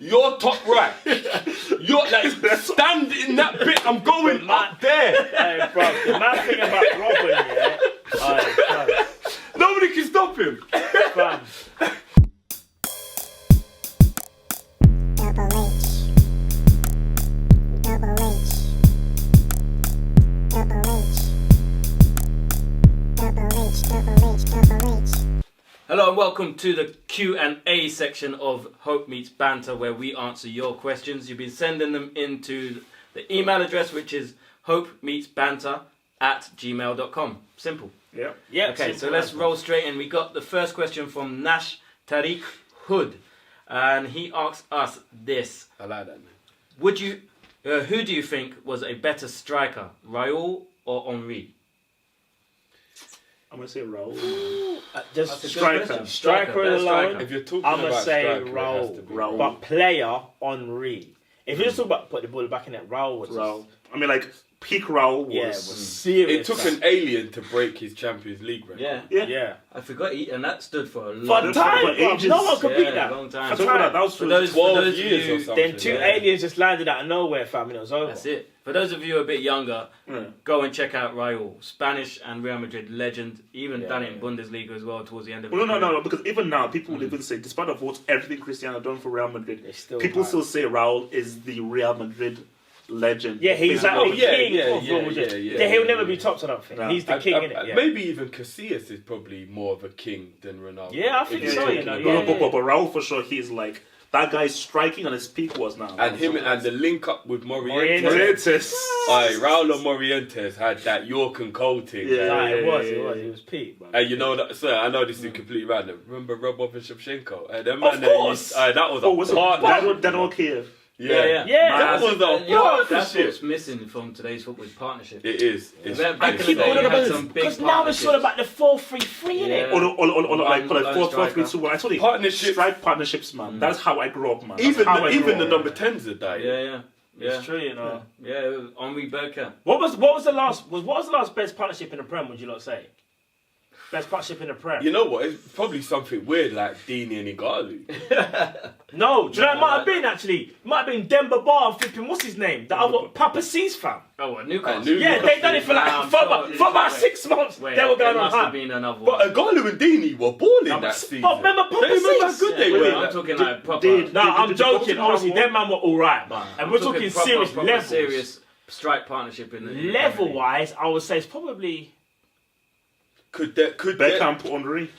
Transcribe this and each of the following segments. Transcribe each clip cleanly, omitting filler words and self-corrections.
you're top right. You're like, stand in that bit. I'm going up there. Hey, bro, the mad thing about Robben, yeah. Nobody can stop him. Fam. Double H. Double H. Double H. Double H. Double H. Double H. Hello and welcome to the Q&A section of Hope Meets Banter, where we answer your questions. You've been sending them into the email address, which is hopemeetsbanter@gmail.com. Simple. Yeah. Okay, so let's roll straight in. We got the first question from Nash Tariq Hood, and he asks us this: I like that, man. Would you, who do you think was a better striker, Raul or Henry? I'm gonna say Raul. That's a good striker. question. Striker Best alone. striker. If you're talking I'm gonna about say striker, it has Raul. to be Raul. But player Henry. If you just talk about put the ball back in it, Raul was Raul. I mean, like, peak Raul was... Yeah, it was serious. It took an alien to break his Champions League record. Yeah. I forgot, and that stood for a For long time, for bro. ages. No one could beat Yeah, that. long time. For So time. that was For those 12 of years you, or something. Then two Yeah. aliens just landed out of nowhere, fam, and it was over. That's it. For those of you a bit younger, go and check out Raul, Spanish and Real Madrid legend. Even done it in Bundesliga as well towards the end of Well, his career. no, because even now, people will even say, despite of what everything Cristiano done for Real Madrid, people high. still say Raul is the Real Madrid legend. Yeah, he's like the king of Real Madrid. yeah, He'll never be topped, I don't think. No. He's the king, innit? Yeah. Maybe even Casillas is probably more of a king than Ronaldo. Yeah, I think If so, you're you know, talking yeah. about- But Raul, for sure, he's like, that guy's striking on his peak was now. And him and the link up with Morientes. Morientes. Aye, Raul and Morientes had that York and Cole thing. Yeah. Nah, it was yeah. peak, bro. And you know that, sir, I know this is completely random. Remember Robben and Shevchenko? Them Of man course. that was Oh, a was it partnership. Daniel Kiev? Yeah. That was a That's partnership. what's missing from today's football is partnership. It is. It's Back in the Keep day, all you of had them some big because now it's all about the 4-3-3, innit? Yeah. Or like, One 4-3-2. I told you, Partnerships. strike partnerships, man. That's how I grew up, man. That's even how I grew the up. number 10s are dying. Yeah. It's true, you know. Yeah, it was Henri Bergkamp. What was the last best partnership in the Prem? Would you lot say? Best partnership in the Prem? You know what? It's probably something weird like Dini and Ighalo. No, do you know it might have been actually? It might have been Demba Ba and flipping what's his name? That other Papa C's fam. Oh, what, Newcastle? Yeah, they done it for about 6 months. Wait, They were going there on must have high. been another But one. Ighalo and Dini were balling that season. But remember Papa They remember how C's? good they Wait, were. I'm talking like proper. No, I'm Did joking. Bolton Honestly, have them man were alright, man. And I'm we're talking proper, serious proper levels. serious strike partnership in the Level wise, I would say it's probably. Could Beckham, Henry.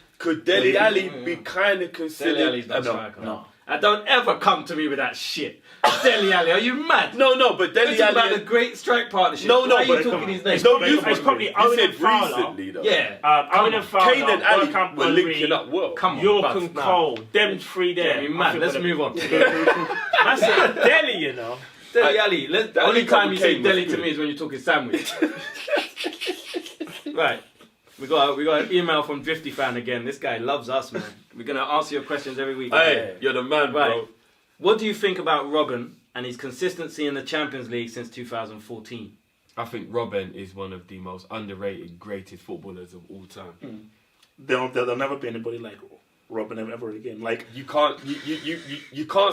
Dele Alli be kind of Dele considered? Alli's not striker. no. And don't ever come to me with that shit. Dele Alli, are you mad? No, but We're Dele talking about the Alli. great strike partnership. No, Why are you but talking his name? No, It's probably you Owen said and Fowler. recently though. Yeah. Owen and Fowler, Kane and Ali Bergkamp, were Henry, linking up well. Come on, York bruv, and nah. Cole, them three there. Get me mad. Let's move on. That's it, Delhi, you know. Dele Alli. The Ali only time you say Kane was Dele to good. me is when you're talking sandwich. Right. We got an email from Drifty Fan again. This guy loves us, man. We're gonna answer your questions every week. Hey, you're the man, Right. bro. What do you think about Robben and his consistency in the Champions League since 2014? I think Robben is one of the most underrated, greatest footballers of all time. There'll never be anybody like Robben ever again. Like, You can't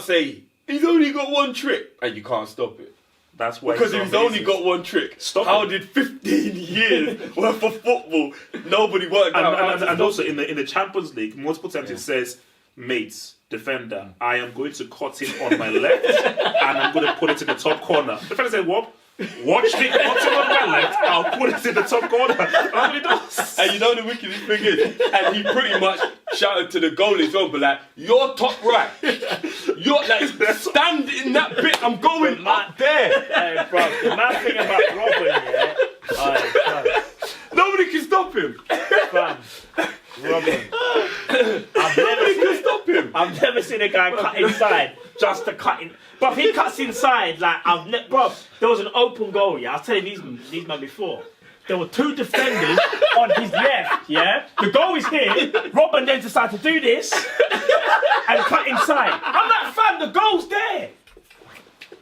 say he's only got one trick and you can't stop it. that's why. Because it's if so he's only amazing. got one trick, Stop how it. did 15 years worth of football nobody worked out? how to And stop also it? in the Champions League, multiple times it says, mates, defender, I am going to cut him on my left and I'm going to put it in the top corner. The defender said, what? Watch me cut him on my left, I'll put it in the top corner. That's what he does. And you know the wickedest thing is, and he pretty much shouted to the goalie as well, but like, you're top right. You're like, stand in that bit, I'm going up there. Hey, bro, the mad thing about Robben, yeah. Nobody can stop him. Fam, Robben. Nobody can stop him. I've never seen a guy cut inside just to cut in. But he cuts inside like bro. There was an open goal. Yeah, I was telling these men before. There were two defenders on his left. Yeah, the goal is here. Robben then decided to do this and cut inside. I'm like, fam, the goal's there.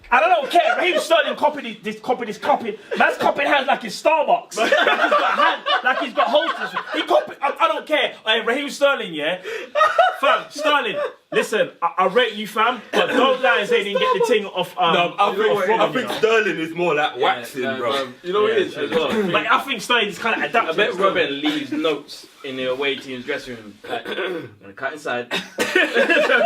And I don't care. Raheem Sterling copied this. Man's copying hands like it's Starbucks. like he's got hostess. He copied. I don't care. Hey, Raheem Sterling, yeah. Fam, Sterling. Listen, I rate you, fam, but don't lie and say he didn't get the thing off. No, I Robben, think Sterling is more like waxing, bro. You know what it is as well. But I think Sterling is kind of I adapted. bet Robben leaves notes in the away team's dressing room. Like, gonna cut inside.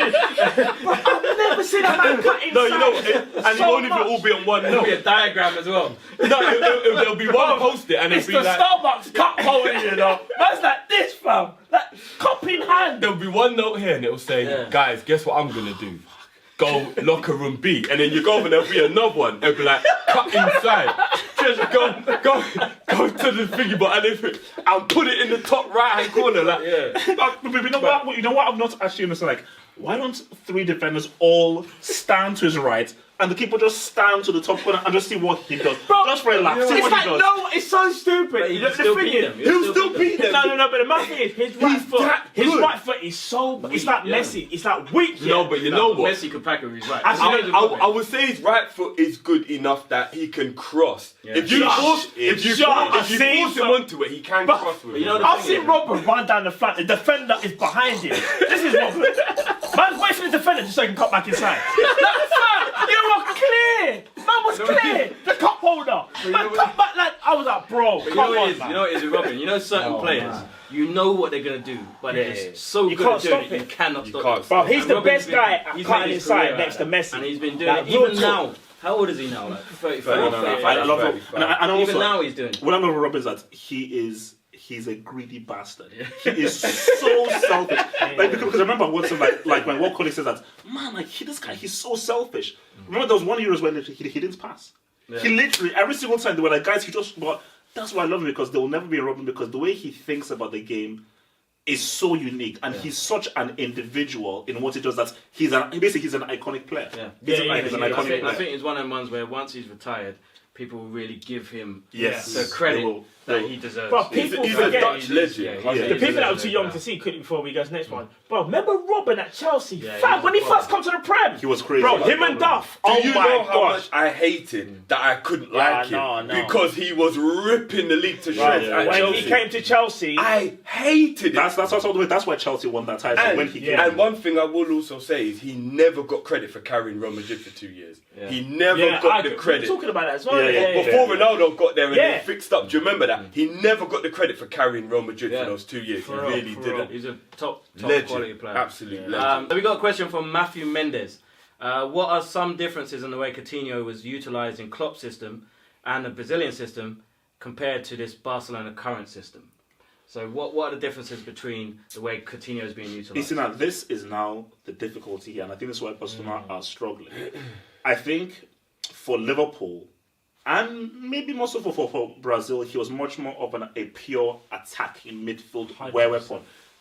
I've never seen a man cut inside. No, you know, and it won't even all be on one There'll note. be a diagram as well. No, there'll be one post-it and It's it'll the be like... Starbucks cup holder, you know. Man's like this, fam. Like, cup in hand. There'll be one note here and it'll say, guys, guess what I'm gonna do? Go locker room B. And then you go over and there'll be another one. It'll be like, cut inside. Just go to the thingy, but I'll put it in the top right hand corner. Like, But you know what? I'm not actually understand. Like, why don't 3 defenders all stand to his right and the keeper just stand to the top corner and just see what he does? Bro, just for a laugh. See It's what like, he does. no, it's so stupid. He The can still thing beat is, them. he'll still beat them. No, but the main thing is, his right foot, that his good. right foot is so, it's like messy, it's like weak. No, but you know what? Messi could pack it with his right. I would say his right foot is good enough that he can cross. If you force him onto it, he can cross with it. You know I've seen Robben run down the front, the defender is behind him. This is Robben. Man's waiting for the defender just so he can cut back inside. You were clear! Man was clear! The cup holder! Man, cut back like, I was like, bro, You come know what on, it is? man. You know what it is with Robben? You know certain players, you know what they're going to do, but they're just so You good can't at doing stop it, you it. cannot stop can't it. stop Bro, he's the Robben's best been- guy at he's cutting made his inside career next to out of that. Messi. And he's been doing Like, it even real now. talk. How old is he now? Like 35? I love him. And also, Even now he's doing it. what I love about Robben is that he's a greedy bastard. He is so selfish. Like, because I remember watching like when one colleague says that, man, like this guy, he's so selfish. Remember there was one Euros where he didn't pass. He literally every single time they were like, guys, he just. But that's why I love him, because there will never be a Robben, because the way he thinks about the game is so unique, and he's such an individual in what he does. That he's an iconic player. He's an iconic I player. think it's one of the ones where once he's retired, people will really give him Yes. the credit They will. that he deserves. But people He's a forget. Dutch legend. The people that are too young to see couldn't before we go to the next one. Bro, remember Robben at Chelsea? Yeah, he Fam, was when he a problem. first come to the Prem. He was crazy. Bro, He was him a and problem. Duff. Do Oh you my know how gosh. much I hated that I couldn't like him? no. Because he was ripping the league to shreds at When Chelsea. he came to Chelsea, I hated it. That's why Chelsea won that title And, when he came. and one thing I will also say is he never got credit for carrying Real Madrid for 2 years. He never got the we credit. were talking about that as well. Yeah. Before Ronaldo got there and Yeah. they fixed up, do you remember that? He never got the credit for carrying Real Madrid for those 2 years. He real, really for didn't. He's a top Legend. quality player. Absolute legend. So we got a question from Matthew Mendes. What are some differences in the way Coutinho was utilised in Klopp's system and the Brazilian system compared to this Barcelona current system? So what are the differences between the way Coutinho is being You utilised? see, now this is now the difficulty here, and I think this is why Barcelona are struggling. I think for Liverpool, and maybe more so for Brazil, he was much more of a pure attacking midfield weapon.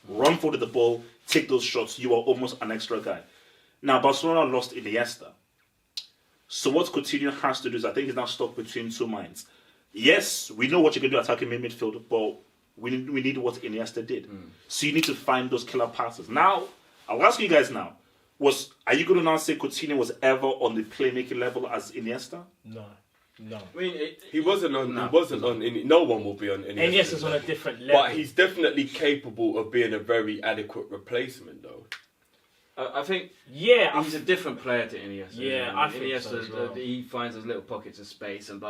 Run forward the ball, take those shots. You are almost an extra guy. Now Barcelona lost Iniesta. So what Coutinho has to do is, I think he's now stuck between two minds. Yes, we know what you can do attacking midfield, but we need what Iniesta did. So you need to find those killer passes. Now, I'll ask you guys now, are you going to now say Coutinho was ever on the playmaking level as Iniesta? No. I mean, He wasn't on. No one will be on. And yes, it's on a different level. But he's definitely capable of being a very adequate replacement, though. I think yeah, he's a different player to Iniesta. Yeah, I think Iniesta, so as well. he finds those little pockets of space, and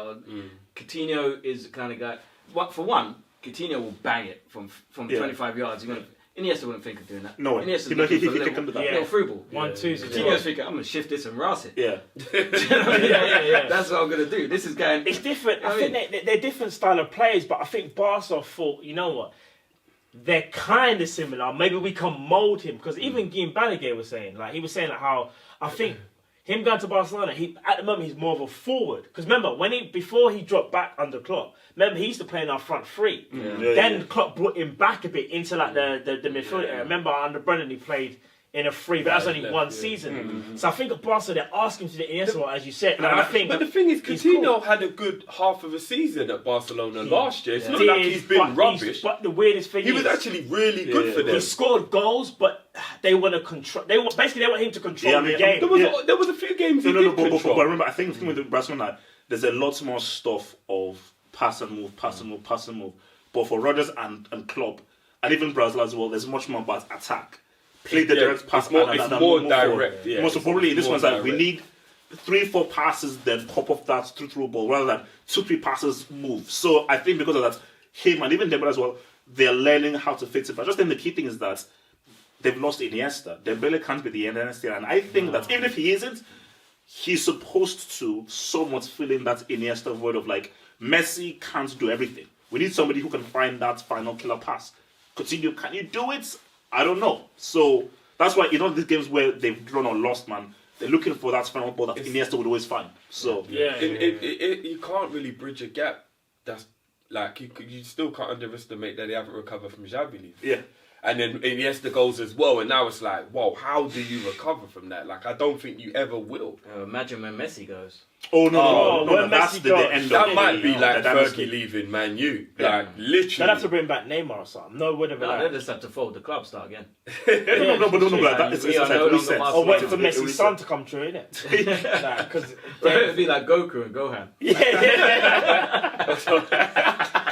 Coutinho is the kind of guy. For one, Coutinho will bang it from 25 yards. Iniesta wouldn't think of doing that. No, Iniesta's he looking for a can do that. little through ball. 1-2's Coutinho's thinking, I'm going to shift this and ras it. Yeah. yeah. That's what I'm going to do. This is going... It's different. I mean- think they're different style of players, but I think Barca thought, you know what? They're kind of similar. Maybe we can mould him, because even Guillaume Balaguer was saying, how I think him going to Barcelona, at the moment he's more of a forward. Because remember, before he dropped back under Klopp, remember he used to play in our front three. Then Klopp brought him back a bit into the midfield area. Remember under Brendan he played in a free, but that's only left, one yeah. season. So I think at Barca they're asking to the Iniesta role, as you said, and I think. But the thing is, he's Coutinho cool. had a good half of a season at Barcelona last year. It's not like he's been rubbish. But the weirdest thing He was actually really good for them. he scored goals, but they want to control. They want him to control the game. There was a few games he did control. But remember, I think with Barcelona, there's a lot more stuff of pass and move. But for Rodgers and Klopp, and even Brazil as well, there's much more about attack. Play the direct pass. It's more direct. Yeah. Most probably this one's like we direct. need 3-4 passes, then pop off that through ball rather than 2-3 passes move. So I think because of that, him and even Dembele as well, they're learning how to fix it. But I just think the key thing is that they've lost Iniesta. Dembele can't be the Iniesta, and I think that even if he isn't, he's supposed to somewhat fill in that Iniesta void of like Messi can't do everything. We need somebody who can find that final killer pass. Coutinho, can you do it? I don't know. So that's why these games where they've drawn or lost, man, they're looking for that final ball that Iniesta would always find. So you can't really bridge a gap. That's like you still can't underestimate that they haven't recovered from Xavi leave. Yeah. And then Iniesta goals as well, and now it's like, whoa, how do you recover from that? Like, I don't think you ever will. Imagine when Messi goes. No, that's Messi the goes. end of That it. might be like That is Fergie leaving Man U. Yeah. Like, literally. They'd have to bring back Neymar or something. No, whatever. No, they just have to fold the club, start again. It's We are like no longer reset. Or wait for It's a Messi's reset. son to come true, innit? Because But it would be like Goku and Gohan.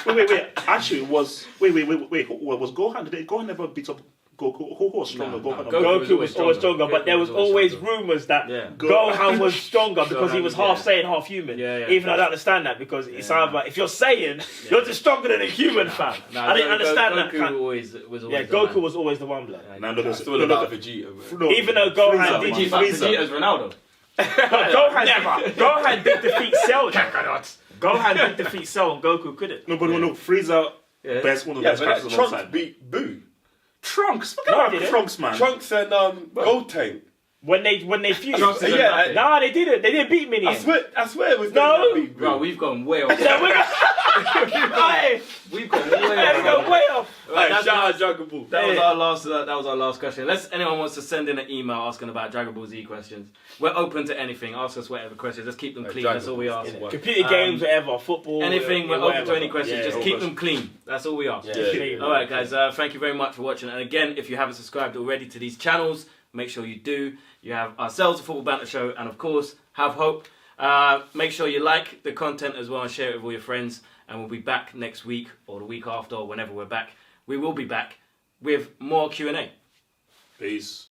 Wait. Actually, was Gohan? Did Gohan never beat up Goku? Who was stronger? No, Gohan or Goku Goku was always stronger, but there was always rumours that Gohan was stronger because he was half Saiyan, half human. Yeah. Even though I don't understand that because it's either if you're Saiyan, you're just stronger than a human, fam. I didn't understand that. Goku was always Goku was always the one, blood. Now look, It's all about Vegeta, man. Even though Gohan did Vegeta's Ronaldo. Gohan did defeat Cell. Gohan did defeat Cell and Goku couldn't. No, Frieza, one of the best but characters of all Trunks time. beat Boo. Trunks, look No, at did it? Trunks, man. Trunks and Gold Tank. When they fused. Trunks is Yeah, nothing. Nah, they didn't. They didn't beat Minion. I swear it was No. them that beat Boo. Bro, we've gone way off. Yeah, Hey, We've gone way we off. go way off. Right, that's shout not- out Dragon Ball. That was our last question. Unless anyone wants to send in an email asking about Dragon Ball Z questions, we're open to anything. Ask us whatever questions. Let's keep them clean. Dragon That's all we Ball ask. Z. Computer games, whatever, football. Anything, we're open whatever. to any questions. Yeah, Just all keep questions. them clean. That's all we ask. Yeah. All right, guys. Thank you very much for watching. And again, if you haven't subscribed already to these channels, make sure you do. You have ourselves, a Football Banter Show, and of course, Have Hope. Make sure you like the content as well and share it with all your friends. And we'll be back next week or the week after or whenever we're back. We will be back with more Q&A. Peace.